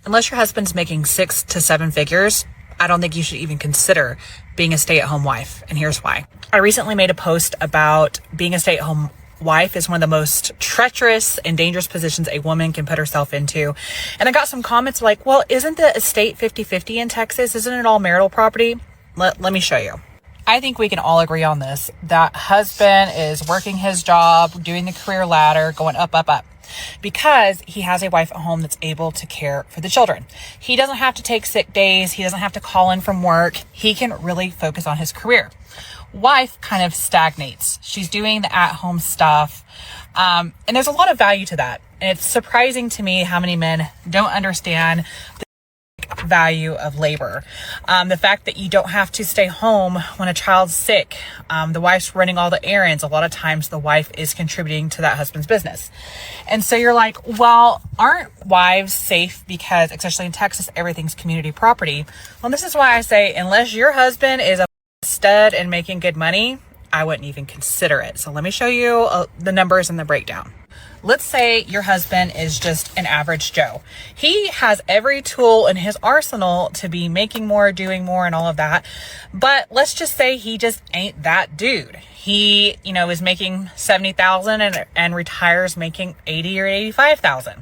Unless your husband's making 6 to 7 figures, I don't think you should even consider being a stay-at-home wife. And here's why. I recently made a post about being a stay-at-home wife is one of the most treacherous and dangerous positions a woman can put herself into. And I got some comments like, well, isn't the estate 50-50 in Texas? Isn't it all marital property? Let me show you. I think we can all agree on this. That husband is working his job, doing the career ladder, going up, up, up, because he has a wife at home that's able to care for the children. He doesn't have to take sick days. He doesn't have to call in from work. He can really focus on his career. Wife kind of stagnates. She's doing the at-home stuff. And there's a lot of value to that. And it's surprising to me how many men don't understand the value of labor. The fact that you don't have to stay home when a child's sick. The wife's running all the errands. A lot of times the wife is contributing to that husband's business. And so you're like, well, aren't wives safe because, especially in Texas, everything's community property? Well, this is why I say, unless your husband is a stud and making good money, I wouldn't even consider it. So let me show you the numbers and the breakdown. Let's say your husband is just an average Joe. He has every tool in his arsenal to be making more, doing more, and all of that. But let's just say he just ain't that dude. He, is making $70,000 and retires making $80,000 or $85,000.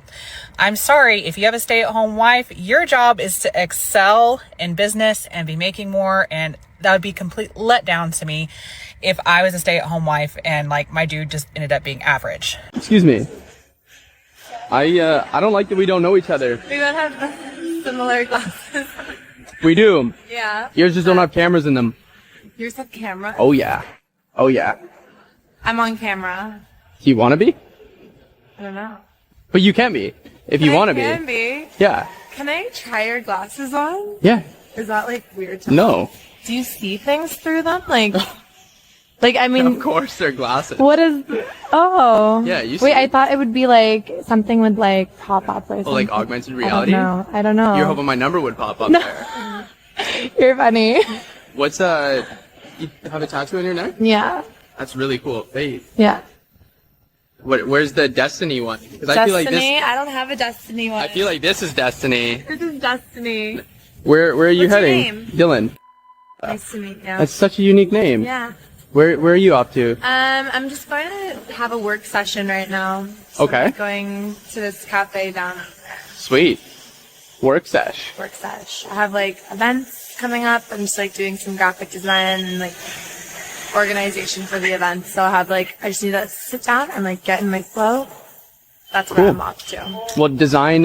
I'm sorry, if you have a stay-at-home wife, your job is to excel in business and be making more, and that would be complete letdown to me if I was a stay-at-home wife and my dude just ended up being average. Excuse me. I don't like that we don't know each other. We both have similar glasses. We do. Yeah. Yours just don't have cameras in them. Yours have camera. Oh yeah. Oh yeah. I'm on camera. Do you want to be? I don't know. But you can be if you want to be. I can be. Yeah. Can I try your glasses on? Yeah. Is that weird to No. Do you see things through them? I mean, Of course, they're glasses. What is? Oh. Yeah, you see. Wait, I thought it would be something would pop up or something. Oh, like augmented reality? I don't know. You're hoping my number would pop up there. You're funny. What's you have a tattoo on your neck? Yeah. That's really cool. Hey, Yeah. where's the Destiny one? Because Destiny? I feel like this. I don't have a Destiny one. I feel like this is Destiny. This is Destiny. Where are you What's your heading? name? Dylan. Nice to meet you. That's such a unique name. Yeah. Where are you off to? I'm just going to have a work session right now. So Okay. I'm going to this cafe down Sweet. Work sesh. work sesh. I have events coming up. I'm just doing some graphic design and organization for the events. So I have I just need to sit down and get in my flow. That's where Cool. I'm off to. Well, design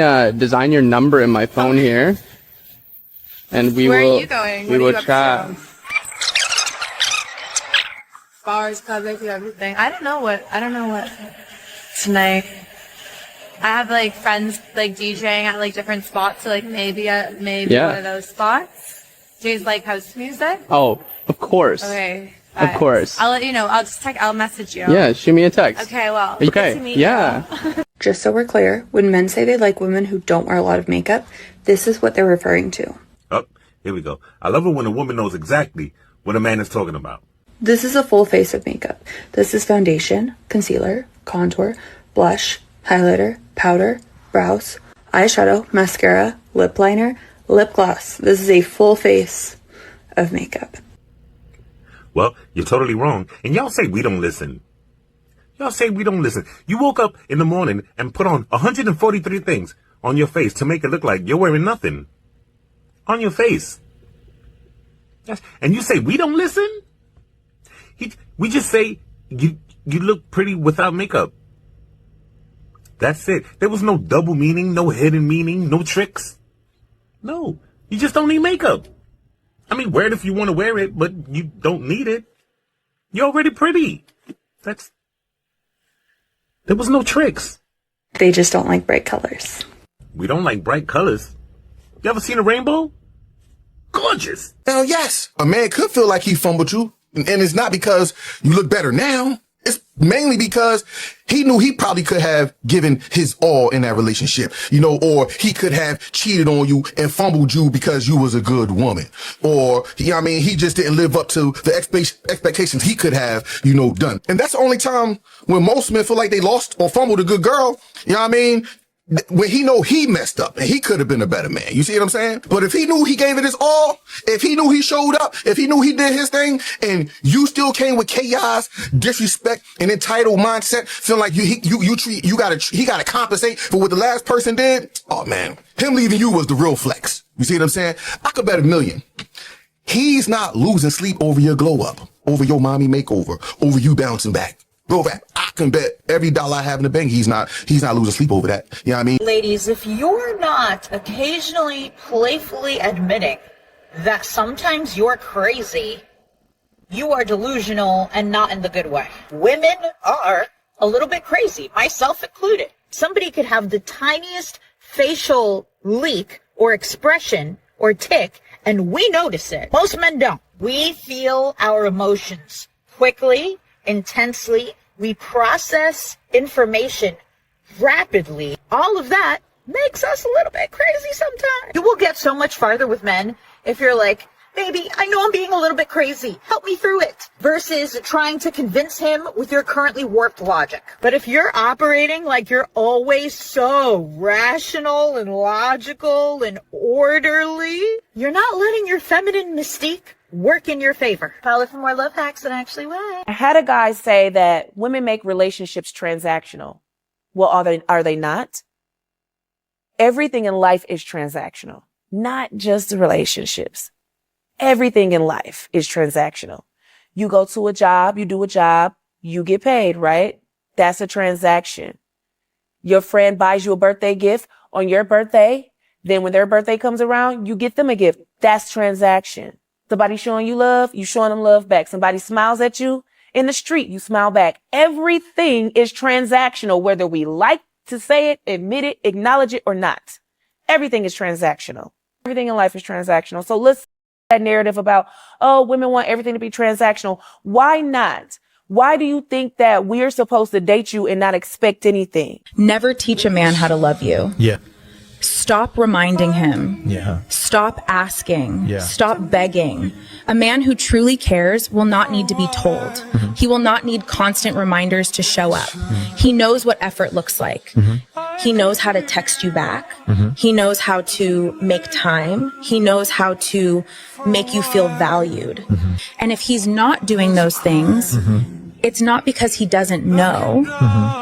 your number in my phone here, and we Where will. are you going? We What are will you up chat. to? Bars, clubs, I do everything. I don't know what tonight. I have friends DJing at different spots, so maybe Yeah. one of those spots. Do you like house music? Oh, of course. Okay. Of bye. course. I'll let you know. I'll message you. Yeah, shoot me a text. Okay, well. Okay. Good to meet Yeah. you. Just so we're clear, when men say they like women who don't wear a lot of makeup, this is what they're referring to. Oh, here we go. I love it when a woman knows exactly what a man is talking about. This is a full face of makeup. This is foundation, concealer, contour, blush, highlighter, powder, brows, eyeshadow, mascara, lip liner, lip gloss. This is a full face of makeup. Well, you're totally wrong. And y'all say we don't listen. Y'all say we don't listen. You woke up in the morning and put on 143 things on your face to make it look like you're wearing nothing. On your face. Yes. And you say we don't listen? We just say you look pretty without makeup. That's it. There was no double meaning, no hidden meaning, no tricks. No, you just don't need makeup. I mean, wear it if you want to wear it, but you don't need it. You're already pretty. There was no tricks. They just don't like bright colors. We don't like bright colors. You ever seen a rainbow? Gorgeous. Hell yes. A man could feel like he fumbled you, and it's not because you look better now. It's mainly because he knew he probably could have given his all in that relationship, or he could have cheated on you and fumbled you because you was a good woman. Or, he just didn't live up to the expectations he could have, done. And that's the only time when most men feel like they lost or fumbled a good girl, when he know he messed up and he could have been a better man. You see what I'm saying? But if he knew he gave it his all, if he knew he showed up, if he knew he did his thing, and you still came with chaos, disrespect, and entitled mindset, feeling like he gotta compensate for what the last person did. Oh man, him leaving you was the real flex. You see what I'm saying? I could bet $1 million. He's not losing sleep over your glow up, over your mommy makeover, over you bouncing back. Go back. I can bet every dollar I have in the bank, he's not losing sleep over that. You know what I mean? Ladies, if you're not occasionally playfully admitting that sometimes you're crazy, you are delusional and not in the good way. Women are a little bit crazy, myself included. Somebody could have the tiniest facial leak or expression or tick, and we notice it. Most men don't. We feel our emotions quickly, intensely. We process information rapidly. All of that makes us a little bit crazy sometimes. You will get so much farther with men if you're like, baby, I know I'm being a little bit crazy. Help me through it. Versus trying to convince him with your currently warped logic. But if you're operating like you're always so rational and logical and orderly, you're not letting your feminine mystique work in your favor. Follow for more love hacks that actually work. I had a guy say that women make relationships transactional. Well, are they not? Everything in life is transactional, not just relationships. Everything in life is transactional. You go to a job, you do a job, you get paid, right? That's a transaction. Your friend buys you a birthday gift on your birthday. Then when their birthday comes around, you get them a gift. That's transaction. Somebody showing you love, you showing them love back. Somebody smiles at you in the street, you smile back. Everything is transactional, whether we like to say it, admit it, acknowledge it or not. Everything is transactional. Everything in life is transactional. So let's that narrative about, oh, women want everything to be transactional. Why not? Why do you think that we're supposed to date you and not expect anything? Never teach a man how to love you. Yeah. Stop reminding him. Yeah. Stop asking. Yeah. Stop begging. A man who truly cares will not need to be told. Mm-hmm. He will not need constant reminders to show up. Mm-hmm. He knows what effort looks like. Mm-hmm. He knows how to text you back. Mm-hmm. He knows how to make time. He knows how to make you feel valued. Mm-hmm. And if he's not doing those things, it's not because he doesn't know.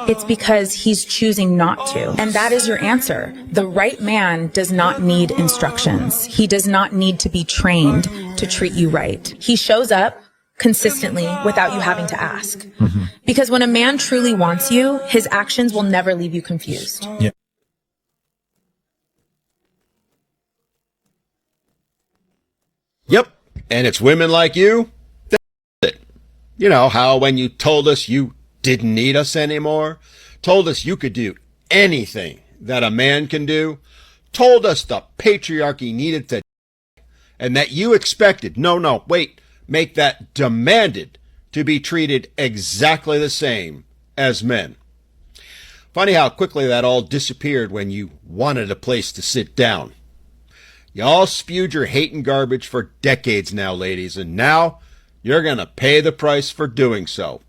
It's because he's choosing not to. And that is your answer. The right man does not need instructions. He does not need to be trained to treat you right. He shows up consistently without you having to ask. Because when a man truly wants you, his actions will never leave you confused. Yeah. Yep. And it's women like you. You know how when you told us you didn't need us anymore, told us you could do anything that a man can do, told us the patriarchy needed to, and that you expected, make that demanded to be treated exactly the same as men. Funny how quickly that all disappeared when you wanted a place to sit down. You all spewed your hate and garbage for decades now, ladies, and now you're going to pay the price for doing so.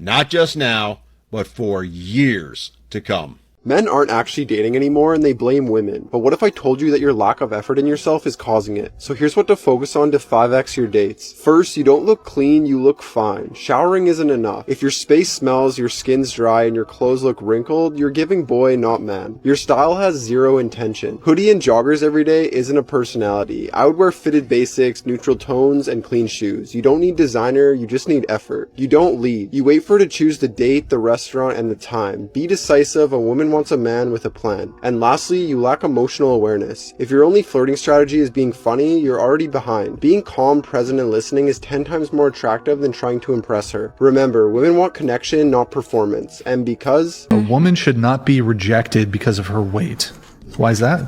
Not just now, but for years to come. Men aren't actually dating anymore and they blame women. But what if I told you that your lack of effort in yourself is causing it? So here's what to focus on to 5x your dates. First, you don't look clean, you look fine. Showering isn't enough. If your space smells, your skin's dry, and your clothes look wrinkled, you're giving boy, not man. Your style has zero intention. Hoodie and joggers every day isn't a personality. I would wear fitted basics, neutral tones, and clean shoes. You don't need designer, you just need effort. You don't lead. You wait for her to choose the date, the restaurant, and the time. Be decisive. A woman wants a man with a plan. And lastly, you lack emotional awareness. If your only flirting strategy is being funny, you're already behind. Being calm, present, and listening is 10 times more attractive than trying to impress her. Remember, women want connection, not performance. And because a woman should not be rejected because of her weight. Why is that?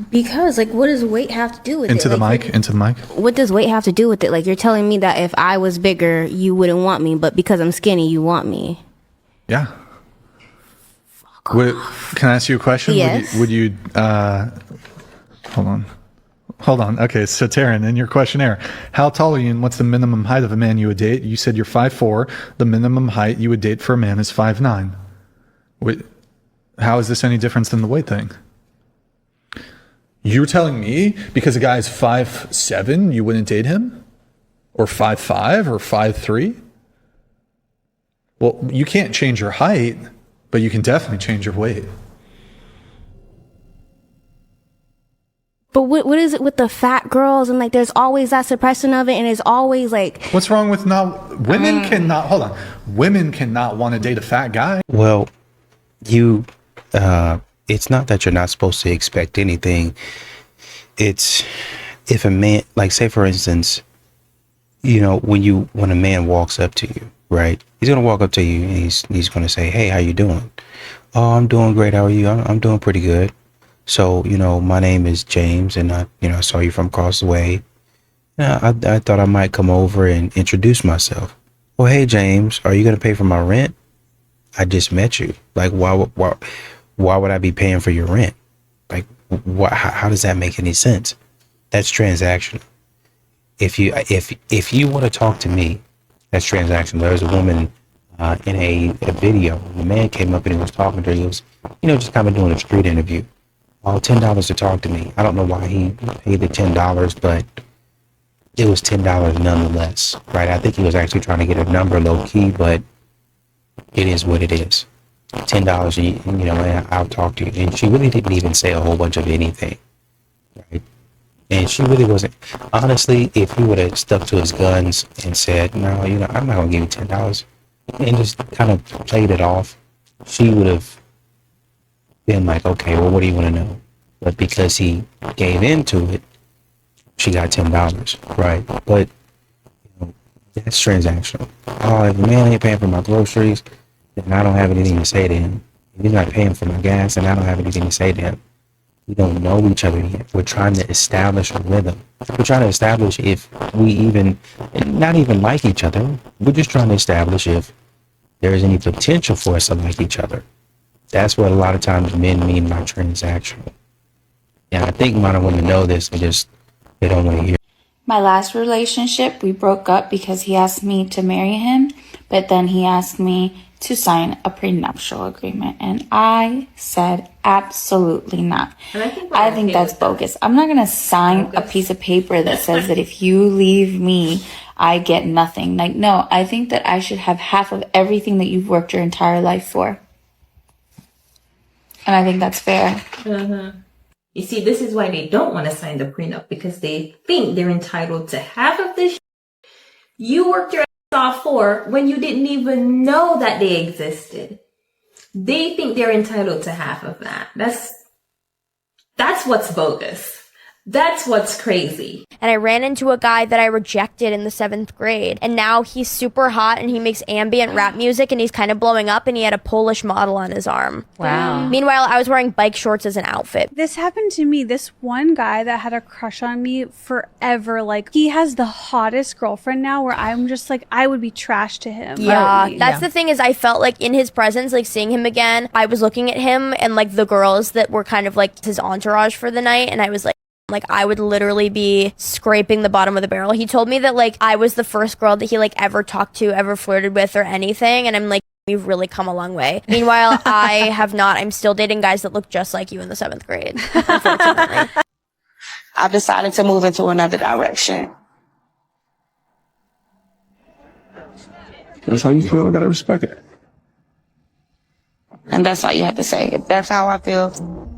Because, like, what does weight have to do with Into it? the mic. What does weight have to do with it? Like, you're telling me that if I was bigger, you wouldn't want me, but because I'm skinny, you want me. Yeah. Can I ask you a question? Yes. Would you hold on. Okay, so Taryn, in your questionnaire, how tall are you and what's the minimum height of a man you would date? You said you're 5'4". The minimum height you would date for a man is 5'9". How is this any different than the weight thing? You're telling me because a guy's 5'7", you wouldn't date him? Or 5'5", or 5'3"? Well, you can't change your height, but you can definitely change your weight. But what is it with the fat girls? And like, there's always that suppression of it, and it's always like. What's wrong with not? Women cannot. Hold on. Women cannot want to date a fat guy. Well, it's not that you're not supposed to expect anything. It's if a man, like say for instance, when a man walks up to you, right? He's gonna walk up to you and he's gonna say, "Hey, how you doing?" "Oh, I'm doing great. How are you?" I'm doing pretty good. So, my name is James, and I saw you from across the way. I thought I might come over and introduce myself. "Well, hey, James, are you going to pay for my rent? I just met you. Like, why would I be paying for your rent? Like, how does that make any sense?" That's transactional. If you want to talk to me, that's transactional. There was a woman in a video. The man came up and he was talking to her. He was, just kind of doing a street interview. "Oh, $10 to talk to me." I don't know why he paid the $10, but it was $10 nonetheless, right? I think he was actually trying to get a number low key, but it is what it is. $10, and I'll talk to you. And she really didn't even say a whole bunch of anything, right? And she really wasn't. Honestly, if he would have stuck to his guns and said, "No, I'm not going to give you $10," and just kind of played it off, she would have been like, "Okay, well, what do you want to know?" But because he gave into it, she got $10, right? But that's transactional. Oh, if a man ain't paying for my groceries, then I don't have anything to say to him. If he's not paying for my gas, then I don't have anything to say to him. We don't know each other yet. We're trying to establish a rhythm. We're trying to establish if we not even like each other. We're just trying to establish if there is any potential for us to like each other. That's what a lot of times men mean by transactional. And I think modern women know this, they don't want to hear. My last relationship, we broke up because he asked me to marry him, but then he asked me to sign a prenuptial agreement, and I said absolutely not. I think that's bogus. I'm not going to sign a piece of paper that says that if you leave me, I get nothing. Like, no, I think that I should have half of everything that you've worked your entire life for. And I think that's fair. You see, this is why they don't want to sign the prenup, because they think they're entitled to half of this you worked your ass off for when you didn't even know that they existed. They think they're entitled to half of that. That's what's bogus. That's what's crazy. And I ran into a guy that I rejected in the 7th grade. And now he's super hot and he makes ambient rap music and he's kind of blowing up and he had a Polish model on his arm. Wow. Meanwhile, I was wearing bike shorts as an outfit. This happened to me. This one guy that had a crush on me forever. Like, he has the hottest girlfriend now where I'm just like, I would be trash to him. Yeah, that's the thing is I felt like in his presence, like seeing him again, I was looking at him and like the girls that were kind of like his entourage for the night. And I was like I would literally be scraping the bottom of the barrel. He told me that like I was the first girl that he like ever talked to, ever flirted with or anything. And I'm like, we've really come a long way. Meanwhile, I have not. I'm still dating guys that look just like you in the 7th grade, unfortunately. I've decided to move into another direction. That's how you feel. I gotta respect it. And that's all you have to say. If that's how I feel,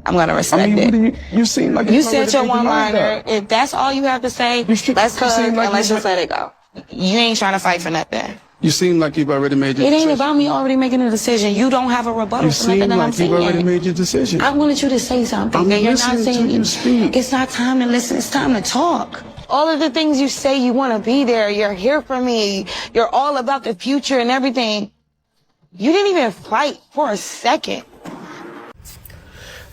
I'm going to respect it. You seem like you said your one-liner. If that's all you have to say, let's hug and let's just let it go. You ain't trying to fight for nothing. You seem like you've already made your decision. It ain't about me already making a decision. You don't have a rebuttal for nothing that I'm saying. You seem like you've already made your decision. I wanted you to say something. And you're not saying you speak. It's not time to listen. It's time to talk. All of the things you say you want to be there. You're here for me. You're all about the future and everything. You didn't even fight for a second.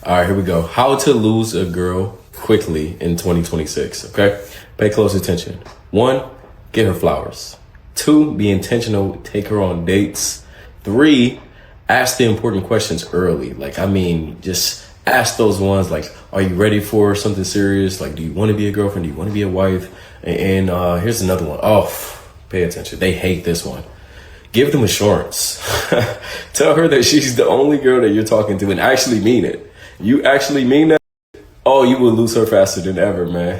All right, here we go. How to lose a girl quickly in 2026, okay? Pay close attention. 1, get her flowers. 2, be intentional, take her on dates. 3, ask the important questions early. Just ask those ones like, are you ready for something serious? Like, do you want to be a girlfriend? Do you want to be a wife? And here's another one. Oh, pay attention. They hate this one. Give them assurance. Tell her that she's the only girl that you're talking to and actually mean it. You actually mean that? Oh, you will lose her faster than ever, man.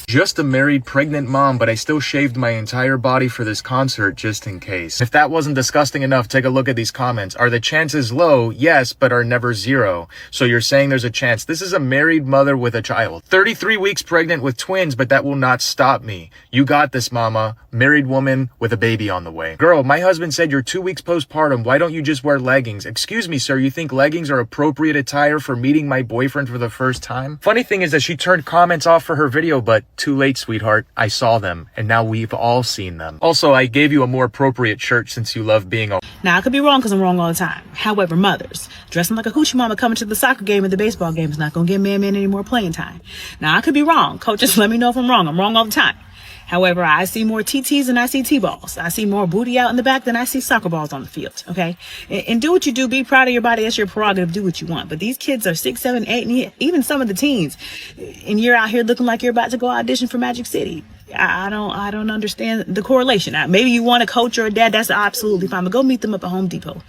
Just a married pregnant mom, but I still shaved my entire body for this concert just in case. If that wasn't disgusting enough, take a look at these comments. Are the chances low? Yes, but are never zero. So you're saying there's a chance. This is a married mother with a child. 33 weeks pregnant with twins, but that will not stop me. You got this, mama. Married woman with a baby on the way. Girl, my husband said you're 2 weeks postpartum. Why don't you just wear leggings? Excuse me, sir, you think leggings are appropriate attire for meeting my boyfriend for the first time? Funny thing is that she turned comments off for her video, but too late, sweetheart. I saw them, and now we've all seen them. Also, I gave you a more appropriate shirt since you love being a... Now, I could be wrong because I'm wrong all the time. However, mothers, dressing like a hoochie mama coming to the soccer game or the baseball game is not going to give man any more playing time. Now, I could be wrong. Coaches, let me know if I'm wrong. I'm wrong all the time. However, I see more TTs than I see T-balls. I see more booty out in the back than I see soccer balls on the field, okay? And do what you do. Be proud of your body. That's your prerogative. Do what you want. But these kids are 6, 7, 8, and even some of the teens. And you're out here looking like you're about to go audition for Magic City. I don't understand the correlation. Maybe you want a coach or a dad. That's absolutely fine. But go meet them up at Home Depot.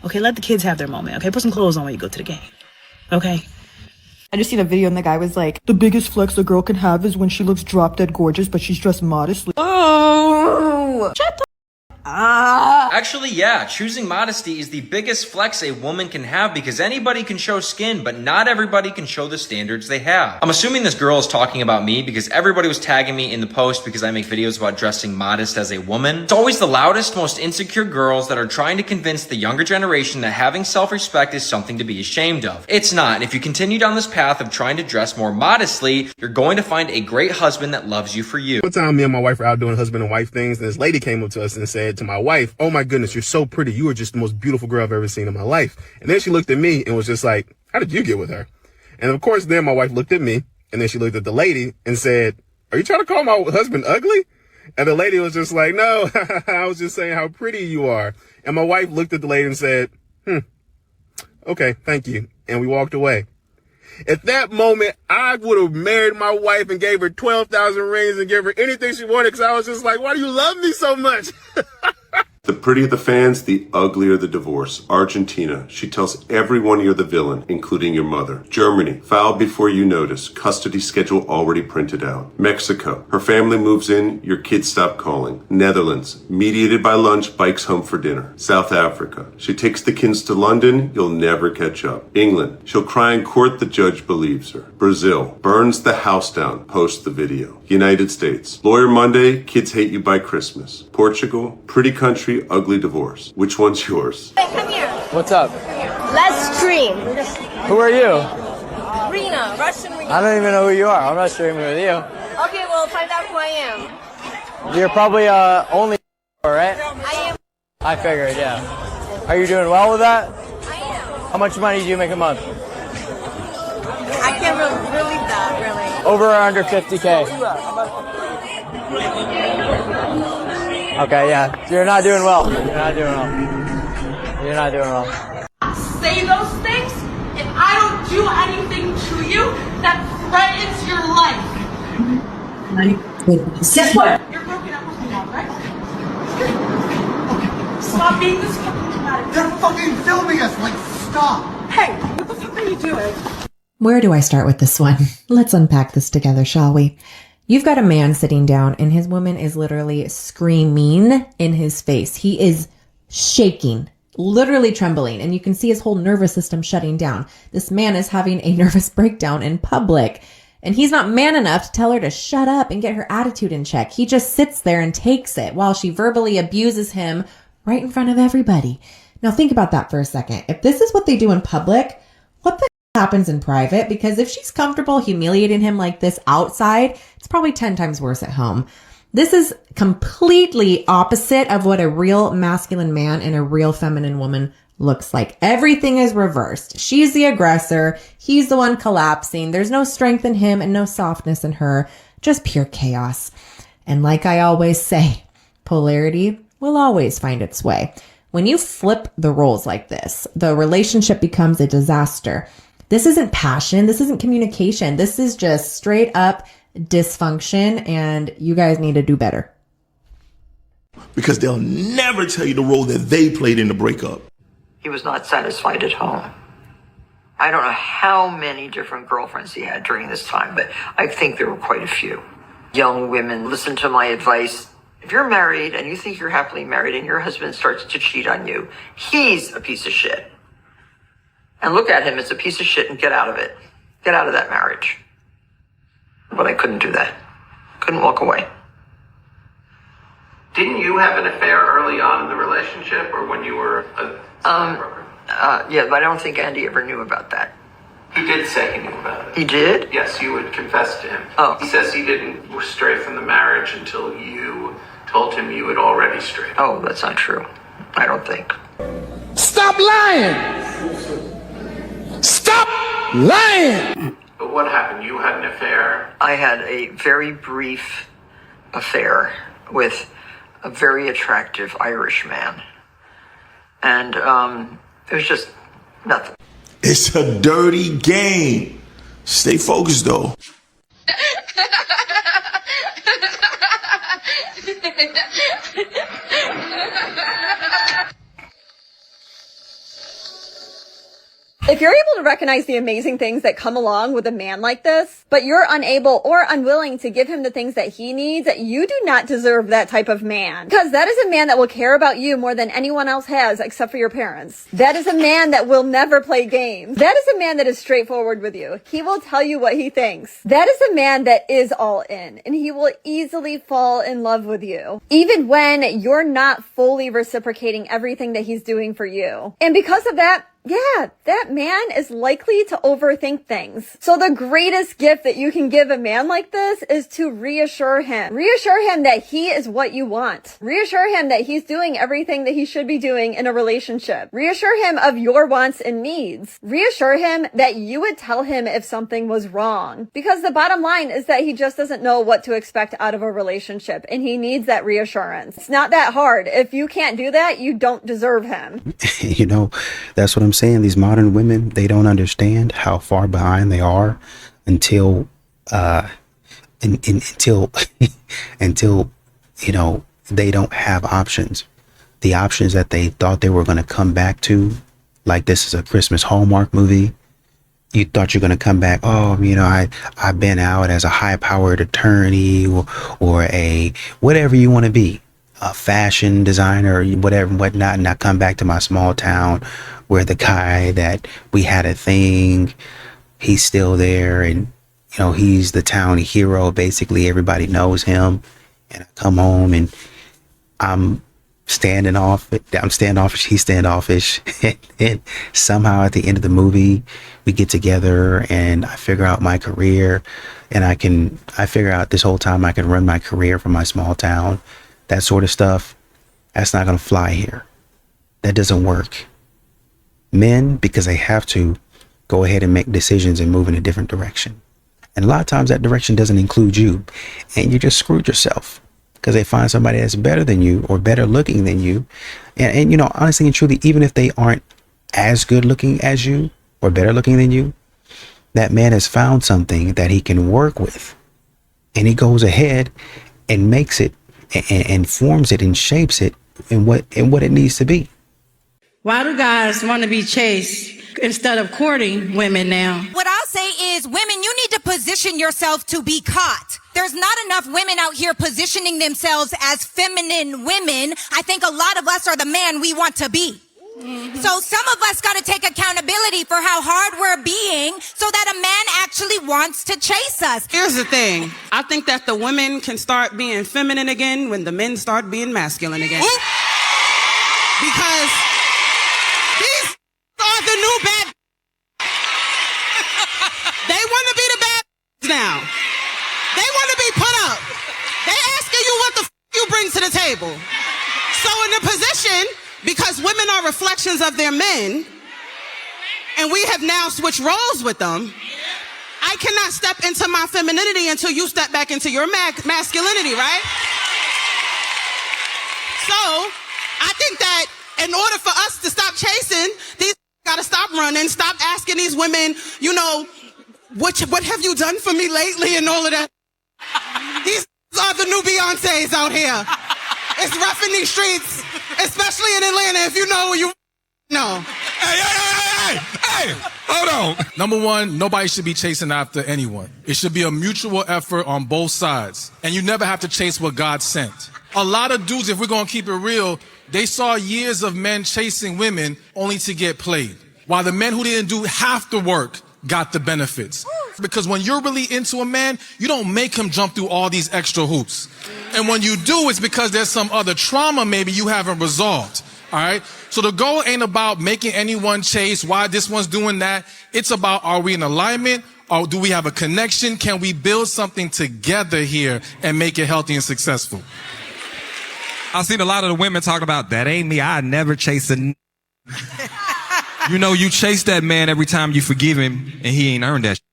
Okay, let the kids have their moment. Okay, put some clothes on when you go to the game. Okay? I just seen a video and the guy was like, the biggest flex a girl can have is when she looks drop dead gorgeous, but she's dressed modestly. Oh! Shut the Actually, yeah, choosing modesty is the biggest flex a woman can have because anybody can show skin, but not everybody can show the standards they have. I'm assuming this girl is talking about me because everybody was tagging me in the post because I make videos about dressing modest as a woman. It's always the loudest, most insecure girls that are trying to convince the younger generation that having self-respect is something to be ashamed of. It's not, and if you continue down this path of trying to dress more modestly, you're going to find a great husband that loves you for you. One time, me and my wife were out doing husband and wife things, and this lady came up to us and said to my wife, "Oh my goodness, you're so pretty. You are just the most beautiful girl I've ever seen in my life." And then she looked at me and was just like, "How did you get with her?" And of course, then my wife looked at me and then she looked at the lady and said, "Are you trying to call my husband ugly?" And the lady was just like, "No, I was just saying how pretty you are." And my wife looked at the lady and said, "Okay, thank you." And we walked away. At that moment, I would have married my wife and gave her 12,000 rings and gave her anything she wanted because I was just like, why do you love me so much? The prettier the fans, the uglier the divorce. Argentina. She tells everyone you're the villain, including your mother. Germany. File before you notice. Custody schedule already printed out. Mexico. Her family moves in, your kids stop calling. Netherlands. Mediated by lunch, bikes home for dinner. South Africa. She takes the kids to London, you'll never catch up. England. She'll cry in court, the judge believes her. Brazil. Burns the house down, posts the video. United States. Lawyer Monday, kids hate you by Christmas. Portugal. Pretty country, ugly divorce. Which one's yours? Hey, come here. What's up? Let's stream. Who are you? Rena, Russian Rena. I don't even know who you are. I'm not streaming with you. Okay, well, find out who I am. You're probably only right? I am. I figured, yeah. Are you doing well with that? I am. How much money do you make a month? I can't believe that, really. Over or under 50K? Okay, yeah. You're not doing well. You're not doing well. You're not doing well. Say those things if I don't do anything to you that threatens your life. Sit what? You're broken up with me now, right? Stop being this fucking dramatic. They're fucking filming us. Like, stop. Hey, what the fuck are you doing? Where do I start with this one? Let's unpack this together, shall we? You've got a man sitting down and his woman is literally screaming in his face. He is shaking, literally trembling, and you can see his whole nervous system shutting down. This man is having a nervous breakdown in public, and he's not man enough to tell her to shut up and get her attitude in check. He just sits there and takes it while she verbally abuses him right in front of everybody. Now think about that for a second. If this is what they do in public, what the happens in private? Because if she's comfortable humiliating him like this outside, it's probably 10 times worse at home. This is completely opposite of what a real masculine man and a real feminine woman looks like. Everything is reversed. She's the aggressor. He's the one collapsing. There's no strength in him and no softness in her. Just pure chaos. And like I always say, polarity will always find its way. When you flip the roles like this, the relationship becomes a disaster. This isn't passion. This isn't communication. This is just straight up dysfunction, and you guys need to do better. because they'll never tell you the role that they played in the breakup. He was not satisfied at home. I don't know how many different girlfriends he had during this time, but I think there were quite a few. Young women, listen to my advice. If you're married and you think you're happily married and your husband starts to cheat on you, he's a piece of shit. And look at him as a piece of shit and get out of it. Get out of that marriage. But I couldn't do that. Couldn't walk away. Didn't you have an affair early on in the relationship, or when you were a stockbroker? Yeah, but I don't think Andy ever knew about that. He did say he knew about it. He did? Yes, you would confess to him. Oh. He says he didn't stray from the marriage until you told him you had already strayed. Oh, that's not true. I don't think. Stop lying! Stop lying! But what happened? You had an affair? I had a very brief affair with a very attractive Irish man. And it was just nothing. It's a dirty game. Stay focused, though. If you're able to recognize the amazing things that come along with a man like this, but you're unable or unwilling to give him the things that he needs, you do not deserve that type of man. Because that is a man that will care about you more than anyone else has except for your parents. That is a man that will never play games. That is a man that is straightforward with you. He will tell you what he thinks. That is a man that is all in, and he will easily fall in love with you, even when you're not fully reciprocating everything that he's doing for you. And because of that, yeah, that man is likely to overthink things. So the greatest gift that you can give a man like this is to reassure him. Reassure him that he is what you want. Reassure him that he's doing everything that he should be doing in a relationship. Reassure him of your wants and needs. Reassure him that you would tell him if something was wrong. Because the bottom line is that he just doesn't know what to expect out of a relationship, and he needs that reassurance. It's not that hard. If you can't do that, you don't deserve him. You know, that's what I'm saying. These modern women, they don't understand how far behind they are until until you know, they don't have options. The options that they thought they were going to come back to, like this is a Christmas Hallmark movie. You thought you're going to come back. Oh, you know, I've been out as a high-powered attorney or a whatever you want to be, a fashion designer, or whatever, whatnot, and I come back to my small town where the guy that we had a thing, he's still there, and you know, he's the town hero. Basically, everybody knows him. And I come home and I'm standoffish, he's standoffish. And somehow at the end of the movie, we get together and I figure out my career, and I figure out this whole time I can run my career from my small town. That sort of stuff, that's not going to fly here. That doesn't work. Men, because they have to, go ahead and make decisions and move in a different direction. And a lot of times that direction doesn't include you, and you just screwed yourself because they find somebody that's better than you or better looking than you. And you know, honestly and truly, even if they aren't as good looking as you or better looking than you, that man has found something that he can work with, and he goes ahead and makes it and forms it and shapes it in what it needs to be. Why do guys want to be chased instead of courting women now? What I'll say is, women, you need to position yourself to be caught. There's not enough women out here positioning themselves as feminine women. I think a lot of us are the man we want to be. So some of us got to take accountability for how hard we're being so that a man actually wants to chase us. Here's the thing. I think that the women can start being feminine again when the men start being masculine again. Because these are the new bad. They want to be the bad now. They want to be put up. They asking you what the you bring to the table. So in the position, because women are reflections of their men, and we have now switched roles with them, I cannot step into my femininity until you step back into your masculinity, right? So I think that in order for us to stop chasing, these gotta stop running, stop asking these women, you know, what have you done for me lately and all of that. These are the new Beyoncés out here. It's rough in these streets, especially in Atlanta, if you know you know. Hey, hold on. Number one, nobody should be chasing after anyone. It should be a mutual effort on both sides. And you never have to chase what God sent. A lot of dudes, if we're going to keep it real, they saw years of men chasing women only to get played. While the men who didn't do half the work got the benefits. Because when you're really into a man, you don't make him jump through all these extra hoops. And when you do, it's because there's some other trauma maybe you haven't resolved. All right. So the goal ain't about making anyone chase why this one's doing that. It's about, are we in alignment or do we have a connection? Can we build something together here and make it healthy and successful? I've seen a lot of the women talking about that ain't me. I never chase a You know, you chase that man every time you forgive him and he ain't earned that shit.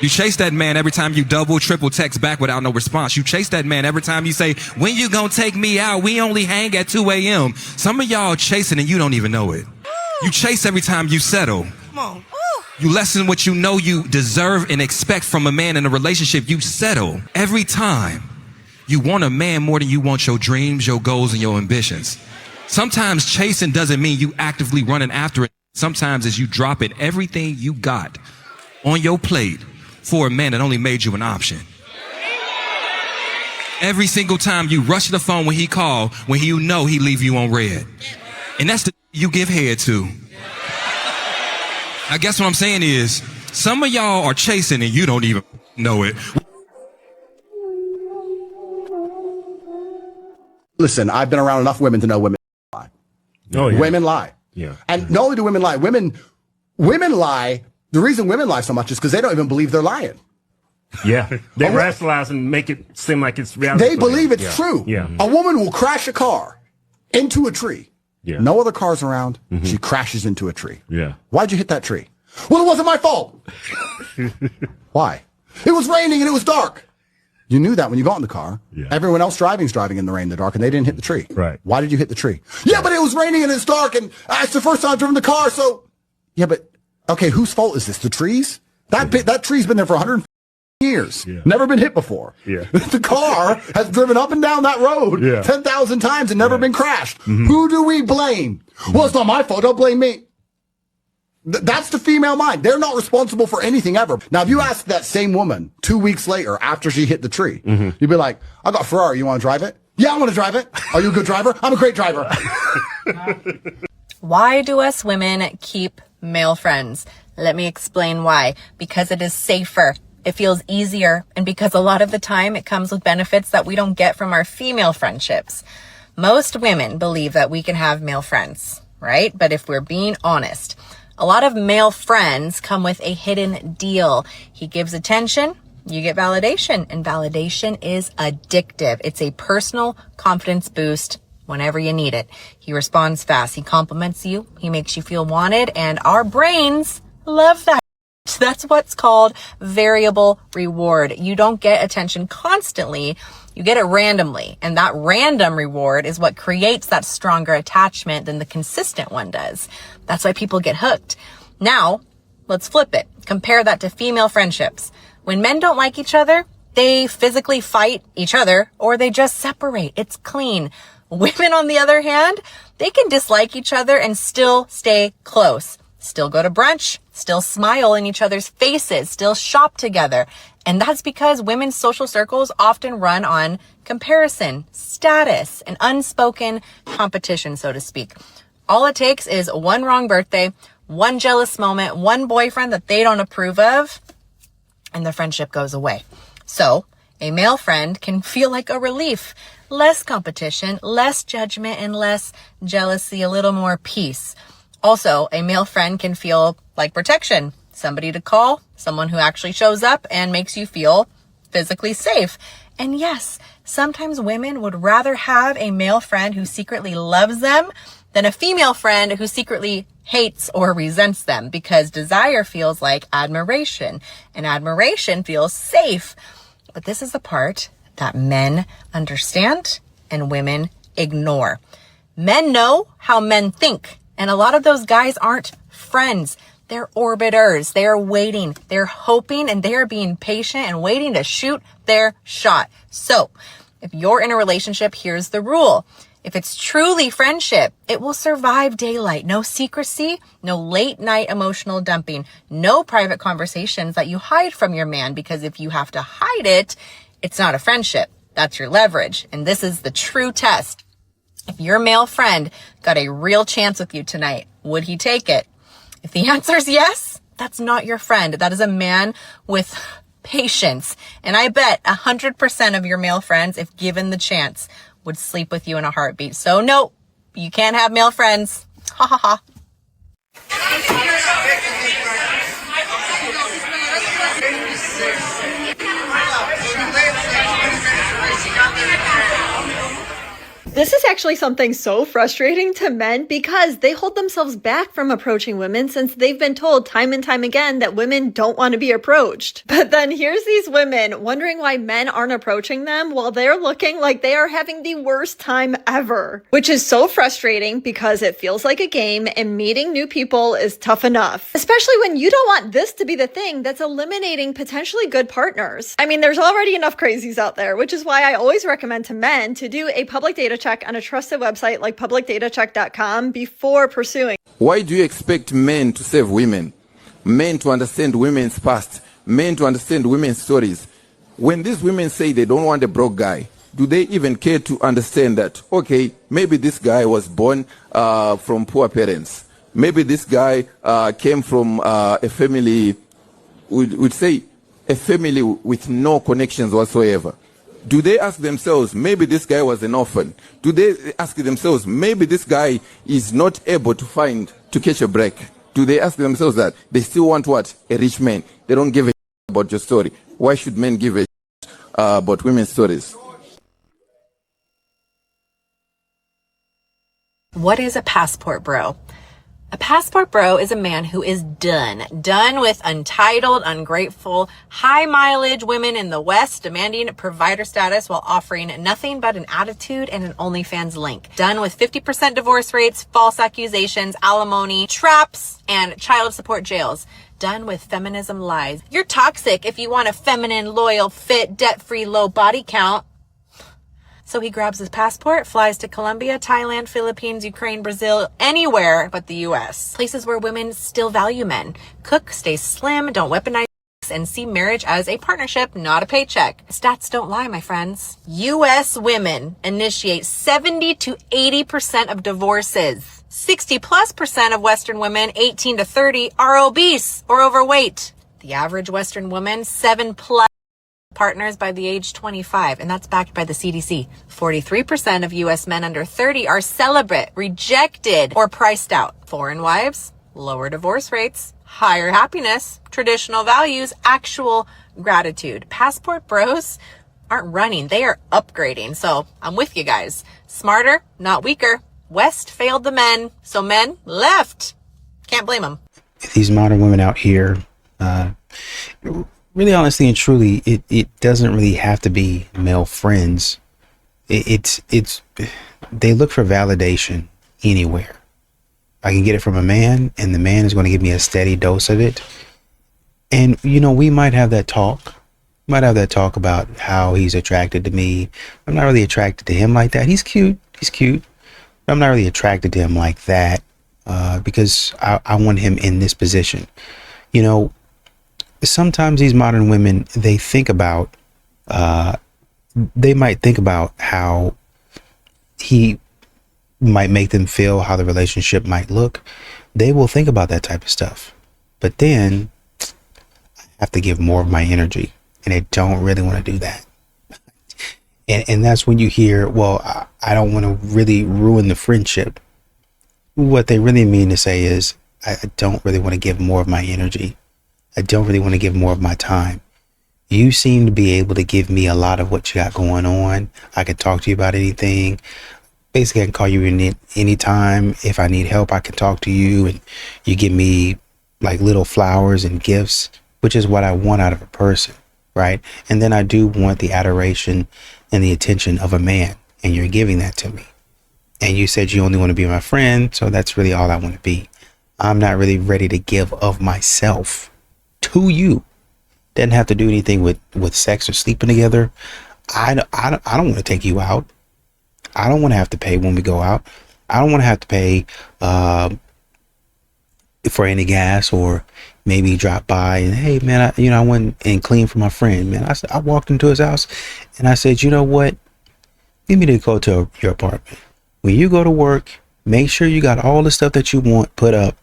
You chase that man every time you double, triple text back without no response. You chase that man every time you say, when you gonna take me out? We only hang at 2 a.m. Some of y'all chasing and you don't even know it. You chase every time you settle. Come on. You lessen what you know you deserve and expect from a man in a relationship. You settle every time. You want a man more than you want your dreams, your goals, and your ambitions. Sometimes chasing doesn't mean you actively running after it. Sometimes it's you dropping everything you got on your plate for a man that only made you an option. Every single time you rush the phone when he call, when you know he leave you on red. And that's the you give head to. I guess what I'm saying is, some of y'all are chasing and you don't even know it. Listen, I've been around enough women to know women lie. Oh, yeah. Women lie. Yeah. And not only do women lie, women lie. The reason women lie so much is because they don't even believe they're lying. Yeah. They rationalize and make it seem like it's reality. They believe it's true. Yeah. A woman will crash a car into a tree. Yeah. No other cars around. She crashes into a tree. Yeah. Why'd you hit that tree? Well, it wasn't my fault. Why? It was raining and it was dark. You knew that when you got in the car. Yeah. Everyone else driving in the rain, in the dark, and they didn't hit the tree. Right. Why did you hit the tree? Yeah, but it was raining and it's dark, and it's the first time I've driven the car, so... Yeah, but, okay, whose fault is this? The tree's? That tree's been there for 100 years. Yeah. Never been hit before. Yeah. The car has driven up and down that road 10,000 times and never been crashed. Who do we blame? Well, it's not my fault. Don't blame me. That's the female mind. They're not responsible for anything ever. Now, if you ask that same woman 2 weeks later after she hit the tree, you'd be like, I got a Ferrari. You want to drive it? Yeah, I want to drive it. Are you a good driver? I'm a great driver. Why do us women keep male friends? Let me explain why. Because it is safer. It feels easier. And because a lot of the time it comes with benefits that we don't get from our female friendships. Most women believe that we can have male friends, right? But if we're being honest, a lot of male friends come with a hidden deal. He gives attention, you get validation, and validation is addictive. It's a personal confidence boost whenever you need it. He responds fast. He compliments you. He makes you feel wanted, and our brains love that. That's what's called variable reward. You don't get attention constantly. You get it randomly. And that random reward is what creates that stronger attachment than the consistent one does. That's why people get hooked. Now, let's flip it. Compare that to female friendships. When men don't like each other, they physically fight each other or they just separate. It's clean. Women, on the other hand, they can dislike each other and still stay close. Still go to brunch, still smile in each other's faces, still shop together. And that's because women's social circles often run on comparison, status, and unspoken competition, so to speak. All it takes is one wrong birthday, one jealous moment, one boyfriend that they don't approve of, and the friendship goes away. So a male friend can feel like a relief. Less competition, less judgment, and less jealousy, a little more peace. Also, a male friend can feel like protection. Somebody to call, someone who actually shows up and makes you feel physically safe. And yes, sometimes women would rather have a male friend who secretly loves them than a female friend who secretly hates or resents them, because desire feels like admiration and admiration feels safe. But this is the part that men understand and women ignore. Men know how men think. And a lot of those guys aren't friends. They're orbiters. They are waiting. They're hoping, and they are being patient and waiting to shoot their shot. So If you're in a relationship, here's the rule. If it's truly friendship, it will survive daylight. No secrecy, no late night emotional dumping, no private conversations that you hide from your man, because if you have to hide it, it's not a friendship. That's your leverage. And this is the true test. If your male friend got a real chance with you tonight, would he take it? If the answer is yes, that's not your friend. That is a man with patience. And I bet 100% of your male friends, if given the chance, would sleep with you in a heartbeat. So no, you can't have male friends. Ha ha ha. This is actually something so frustrating to men because they hold themselves back from approaching women since they've been told time and time again that women don't want to be approached. But then here's these women wondering why men aren't approaching them while they're looking like they are having the worst time ever, which is so frustrating because it feels like a game and meeting new people is tough enough, especially when you don't want this to be the thing that's eliminating potentially good partners. I mean, there's already enough crazies out there, which is why I always recommend to men to do a public data check on a trusted website like publicdatacheck.com before pursuing. Why do you expect men to save women? Men to understand women's past? Men to understand women's stories? When these women say they don't want a broke guy, do they even care to understand that, okay, maybe this guy was born from poor parents. Maybe this guy came from a family, we'd say a family with no connections whatsoever. Do they ask themselves, maybe this guy was an orphan? Do they ask themselves, maybe this guy is not able to catch a break? Do they ask themselves that? They still want what? A rich man. They don't give a about your story. Why should men give a about women's stories? What is a passport bro? A passport bro is a man who is done with entitled, ungrateful, high mileage women in the West demanding provider status while offering nothing but an attitude and an OnlyFans link. Done with 50% divorce rates, false accusations, alimony, traps, and child support jails. Done with feminism lies. You're toxic if you want a feminine, loyal, fit, debt-free, low body count. So he grabs his passport, flies to Colombia, Thailand, Philippines, Ukraine, Brazil, anywhere but the US. Places where women still value men. Cook, stay slim, don't weaponize, and see marriage as a partnership, not a paycheck. Stats don't lie, my friends. US women initiate 70 to 80% of divorces. 60+% of Western women, 18 to 30, are obese or overweight. The average Western woman, 7+ partners by the age 25, and that's backed by the CDC. 43% of US men under 30 are celibate, rejected, or priced out. Foreign wives, lower divorce rates, higher happiness, traditional values, actual gratitude. Passport bros aren't running, they are upgrading. So I'm with you guys. Smarter, not weaker. West failed the men, so men left. Can't blame them. These modern women out here, really honestly and truly, it doesn't really have to be male friends. It's they look for validation anywhere. I can get it from a man, and the man is going to give me a steady dose of it. And you know, we might have that talk. Might have that talk about how he's attracted to me. I'm not really attracted to him like that. He's cute. But I'm not really attracted to him like that because I want him in this position. You know, sometimes these modern women, they think about, they might think about how he might make them feel, how the relationship might look. They will think about that type of stuff. But then I have to give more of my energy, and I don't really want to do that. And that's when you hear, well, I don't want to really ruin the friendship. What they really mean to say is, I don't really want to give more of my energy. I don't really want to give more of my time. You seem to be able to give me a lot of what you got going on. I can talk to you about anything. Basically, I can call you anytime. If I need help, I can talk to you, and you give me like little flowers and gifts, which is what I want out of a person, right? And then I do want the adoration and the attention of a man, and you're giving that to me. And you said you only want to be my friend, so that's really all I want to be. I'm not really ready to give of myself to you. Doesn't have to do anything with sex or sleeping together. I don't want to take you out. I don't want to have to pay when we go out. I don't want to have to pay for any gas, or maybe drop by and, hey man, I went and cleaned for my friend, man. I walked into his house and I said, you know what? Give me to go to your apartment. When you go to work, make sure you got all the stuff that you want put up.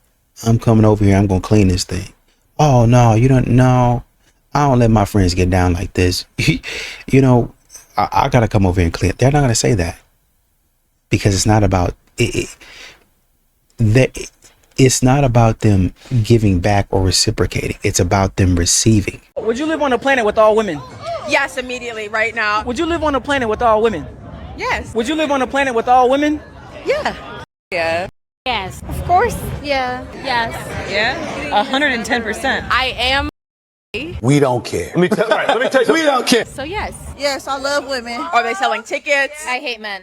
I'm coming over here. I'm going to clean this thing. Oh no, you don't know. I don't let my friends get down like this. You know, I got to come over here and clean. They're not going to say that, because it's not about it. It's not about them giving back or reciprocating. It's about them receiving. Would you live on a planet with all women? Yes, immediately, right now. Would you live on a planet with all women? Yes. Would you live on a planet with all women? Yeah. Yeah. Yes. Of course. Yeah. Yes. Yeah. 110%. I am. We don't care. Let me tell you. We don't care. So yes. Yes, I love women. Are they selling tickets? I hate men.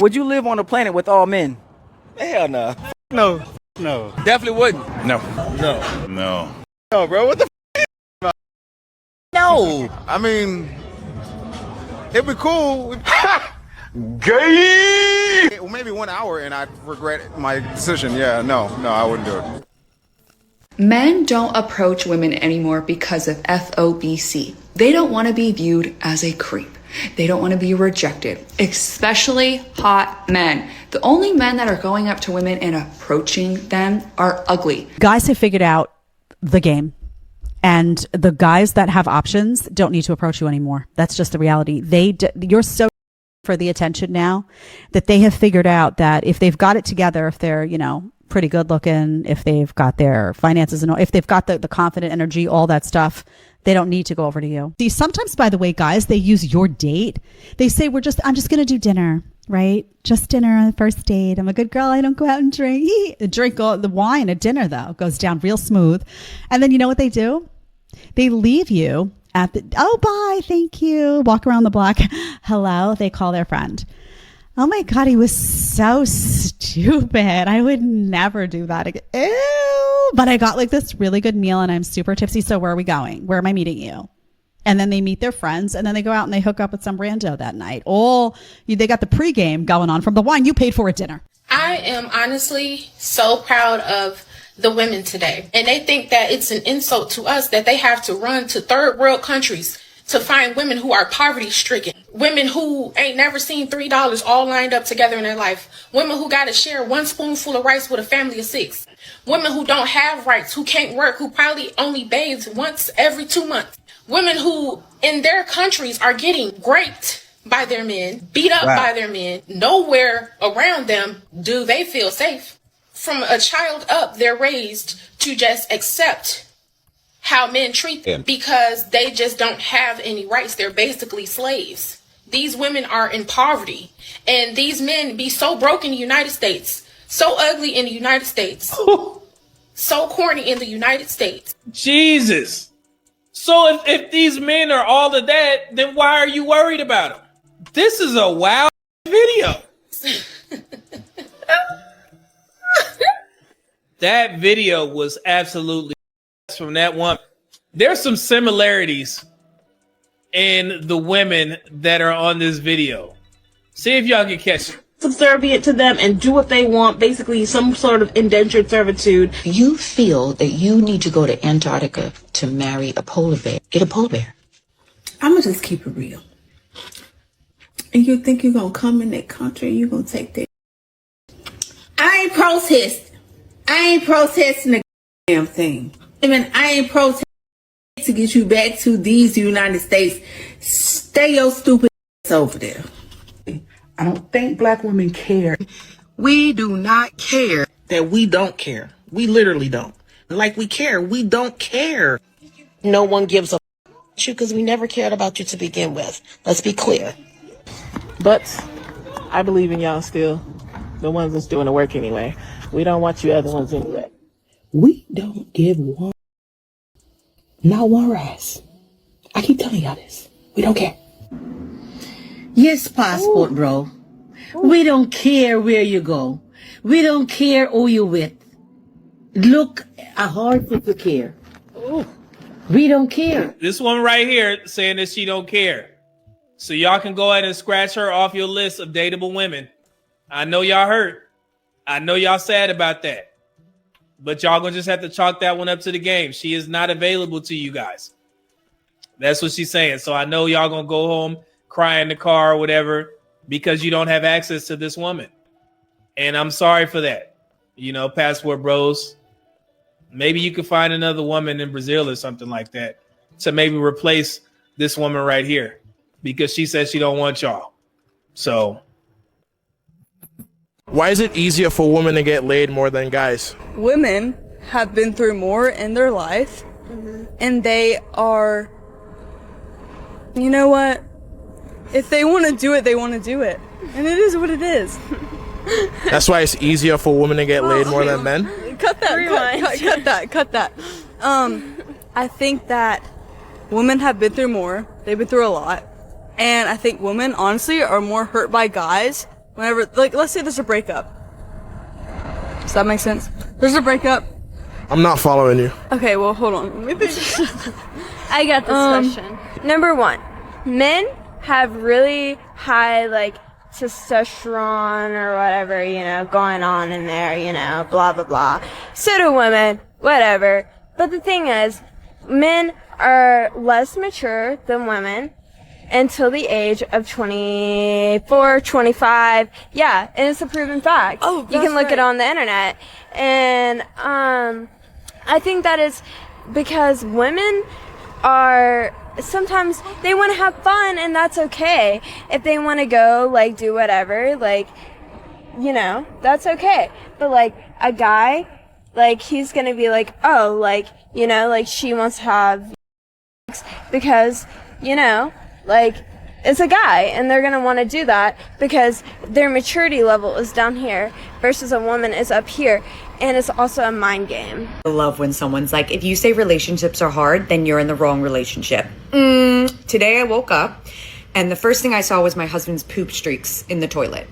Would you live on a planet with all men? Hell no. No. No. Definitely wouldn't. No. No. No. No, bro. What the f? No. I mean, it'd be cool. Gay. Well, maybe 1 hour and I'd regret my decision. Yeah, no, I wouldn't do it. Men don't approach women anymore because of FOBC. They don't want to be viewed as a creep. They don't want to be rejected, especially hot men. The only men that are going up to women and approaching them are ugly. Guys have figured out the game, and the guys that have options don't need to approach you anymore. That's just the reality. You're so for the attention now that they have figured out that if they've got it together, if they're, pretty good looking, if they've got their finances and if they've got the confident energy, all that stuff, they don't need to go over to you. See, sometimes, by the way, guys, they use your date. They say, I'm just going to do dinner, right? Just dinner on the first date. I'm a good girl. I don't go out and drink. The wine at dinner, though, goes down real smooth. And then you know what they do? They leave you at bye, thank you. Walk around the block. Hello. They call their friend. Oh my God, he was so stupid. I would never do that again. Ew. But I got this really good meal and I'm super tipsy. So where are we going? Where am I meeting you? And then they meet their friends and then they go out and they hook up with some rando that night. They got the pregame going on from the wine you paid for at dinner. I am honestly so proud of the women today. And they think that it's an insult to us that they have to run to third world countries to find women who are poverty stricken, women who ain't never seen $3 all lined up together in their life, women who got to share one spoonful of rice with a family of 6, women who don't have rights, who can't work, who probably only bathe once every 2 months, women who in their countries are getting raped by their men, beat up by their men. Nowhere around them do they feel safe. From a child up, they're raised to just accept how men treat them because they just don't have any rights. They're basically slaves. These women are in poverty, and these men be so broke in the United States, so ugly in the United States, so corny in the United States. Jesus. So if these men are all of that, then why are you worried about them? This is a wild video. That video was absolutely from that one. There's some similarities in the women that are on this video. See if y'all can catch it. Subservient to them and do what they want, basically some sort of indentured servitude. You feel that you need to go to Antarctica to marry a polar bear. Get a polar bear. I'm gonna just keep it real. And you think you're gonna come in that country and you're gonna take that? I ain't protesting the damn thing. I ain't protesting to get you back to these United States. Stay your stupid ass over there. I don't think black women care. We do not care that we don't care. We literally don't. Like we care, we don't care. No one gives a f you because we never cared about you to begin with. Let's be clear. But I believe in y'all still. The ones that's doing the work anyway. We don't want you other ones anyway. We don't give one. Not one rise. I keep telling y'all this. We don't care. Yes, passport, bro. We don't care where you go. We don't care who you with. Look, a hard thing to care. We don't care. This woman right here saying that she don't care. So y'all can go ahead and scratch her off your list of dateable women. I know y'all hurt. I know y'all sad about that. But y'all gonna just have to chalk that one up to the game. She is not available to you guys. That's what she's saying. So I know y'all gonna go home, cry in the car or whatever, because you don't have access to this woman. And I'm sorry for that. You know, Passport Bros. Maybe you could find another woman in Brazil or something like that to maybe replace this woman right here, because she says she don't want y'all. So why is it easier for women to get laid more than guys? Women have been through more in their life, and they are, you know what? If they want to do it, they want to do it. And it is what it is. That's why it's easier for women to get laid more than men? Cut that. Cut that. I think that women have been through more. They've been through a lot. And I think women, honestly, are more hurt by guys whenever, like, let's say there's a breakup. Does that make sense? There's a breakup. I'm not following you. Okay, well, hold on. Let me think. I got this question. Number one, men have really high, like, testosterone or whatever, you know, going on in there, you know, blah, blah, blah. So do women, whatever. But the thing is, men are less mature than women until the age of 24, 25. Yeah, and it's a proven fact. Oh, you can look it on the internet. And I think that is because women are sometimes they want to have fun, and that's okay. If they want to go, like, do whatever, like, you know, that's okay. But, like, a guy, like, he's going to be like, oh, like, you know, like, she wants to have because, you know, like, it's a guy, and they're going to want to do that because their maturity level is down here versus a woman is up here. And it's also a mind game. I love when someone's like, if you say relationships are hard, then you're in the wrong relationship. Today I woke up and the first thing I saw was my husband's poop streaks in the toilet.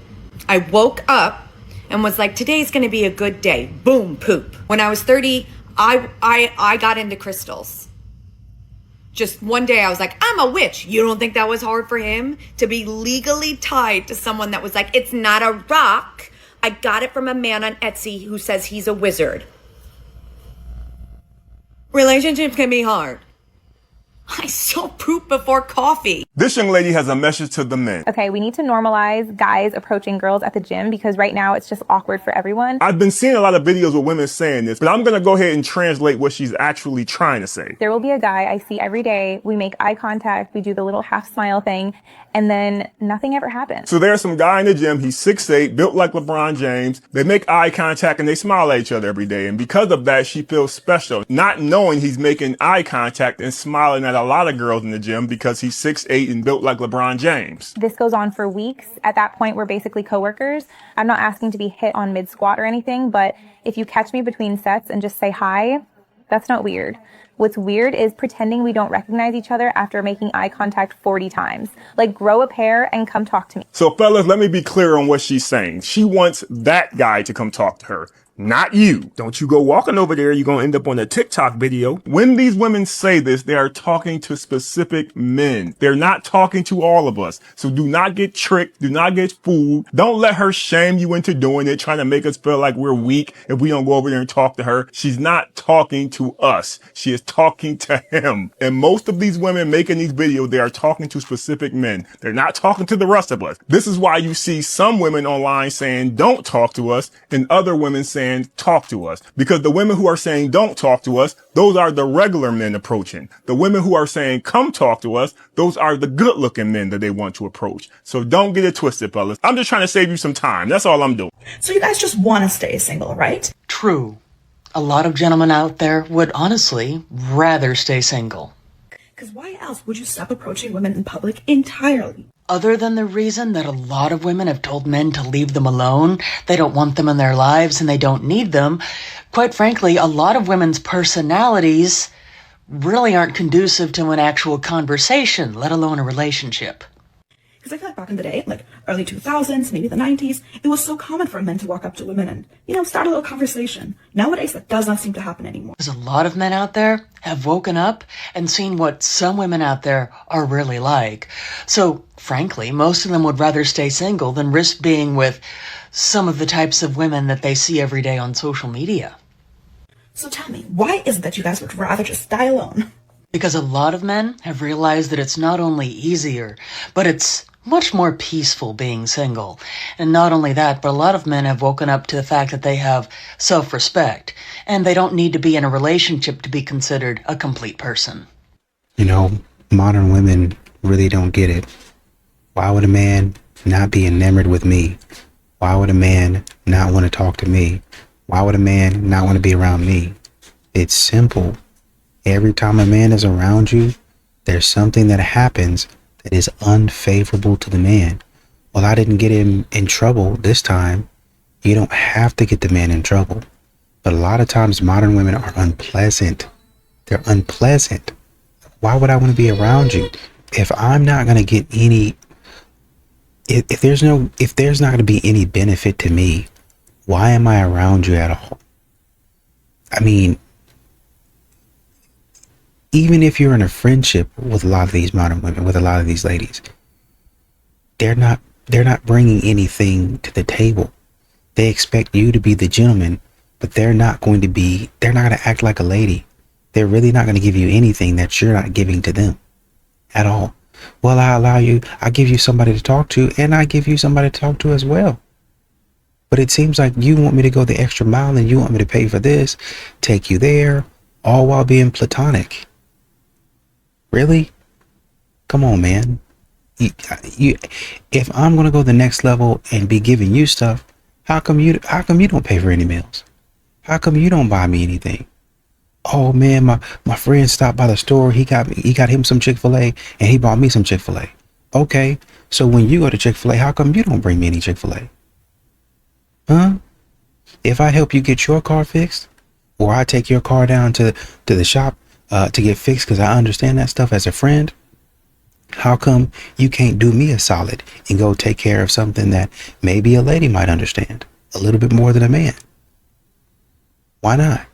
I woke up and was like, today's going to be a good day. Boom, poop. When I was 30, I got into crystals. Just one day I was like, I'm a witch. You don't think that was hard for him to be legally tied to someone that was like, it's not a rock. I got it from a man on Etsy who says he's a wizard. Relationships can be hard. I still poop before coffee. This young lady has a message to the men. Okay, we need to normalize guys approaching girls at the gym because right now it's just awkward for everyone. I've been seeing a lot of videos with women saying this, but I'm going to go ahead and translate what she's actually trying to say. There will be a guy I see every day. We make eye contact. We do the little half smile thing. And then nothing ever happens. So there's some guy in the gym. He's 6'8", built like LeBron James. They make eye contact and they smile at each other every day. And because of that, she feels special, not knowing he's making eye contact and smiling at a lot of girls in the gym because he's 6'8" and built like LeBron James. This goes on for weeks. At that point, we're basically coworkers. I'm not asking to be hit on mid squat or anything, but if you catch me between sets and just say hi, that's not weird. What's weird is pretending we don't recognize each other after making eye contact 40 times. Like, grow a pair and come talk to me. So fellas, let me be clear on what she's saying. She wants that guy to come talk to her, not you. Don't you go walking over there. You're going to end up on a TikTok video. When these women say this, they are talking to specific men. They're not talking to all of us. So do not get tricked. Do not get fooled. Don't let her shame you into doing it, trying to make us feel like we're weak if we don't go over there and talk to her. She's not talking to us. She is talking to him. And most of these women making these videos, they are talking to specific men. They're not talking to the rest of us. This is why you see some women online saying, don't talk to us, and other women saying, talk to us. Because the women who are saying don't talk to us, those are the regular men approaching. The women who are saying come talk to us, those are the good looking men that they want to approach. So don't get it twisted, fellas. I'm just trying to save you some time. That's all I'm doing. So you guys just want to stay single, right? True. A lot of gentlemen out there would honestly rather stay single. Because why else would you stop approaching women in public entirely? Other than the reason that a lot of women have told men to leave them alone, they don't want them in their lives and they don't need them. Quite frankly, a lot of women's personalities really aren't conducive to an actual conversation, let alone a relationship. Because I feel like back in the day, like early 2000s, maybe the 90s, it was so common for men to walk up to women and, start a little conversation. Nowadays, that does not seem to happen anymore. There's a lot of men out there have woken up and seen what some women out there are really like. So, frankly, most of them would rather stay single than risk being with some of the types of women that they see every day on social media. So tell me, why is it that you guys would rather just die alone? Because a lot of men have realized that it's not only easier, but it's much more peaceful being single. And not only that, but a lot of men have woken up to the fact that they have self-respect, and they don't need to be in a relationship to be considered a complete person. Modern women really don't get it. Why would a man not be enamored with me? Why would a man not want to talk to me? Why would a man not want to be around me? It's simple. Every time a man is around you, there's something that happens that is unfavorable to the man. Well, I didn't get him in trouble this time. You don't have to get the man in trouble. But a lot of times modern women are unpleasant. They're unpleasant. Why would I want to be around you? If I'm not going to get any, if there's not going to be any benefit to me, why am I around you at all? I mean, even if you're in a friendship with a lot of these modern women, with a lot of these ladies, they're not bringing anything to the table. They expect you to be the gentleman, but they're not going to act like a lady. They're really not going to give you anything that you're not giving to them at all. Well, I give you somebody to talk to, and I give you somebody to talk to as well. But it seems like you want me to go the extra mile and you want me to pay for this, take you there, all while being platonic. Really? Come on, man. If I'm going to go the next level and be giving you stuff, how come you don't pay for any meals? How come you don't buy me anything? Oh man, my friend stopped by the store. He got him some Chick-fil-A and he bought me some Chick-fil-A. Okay, so when you go to Chick-fil-A, how come you don't bring me any Chick-fil-A? Huh? If I help you get your car fixed, or I take your car down to the shop to get fixed because I understand that stuff as a friend, how come you can't do me a solid and go take care of something that maybe a lady might understand a little bit more than a man? Why not?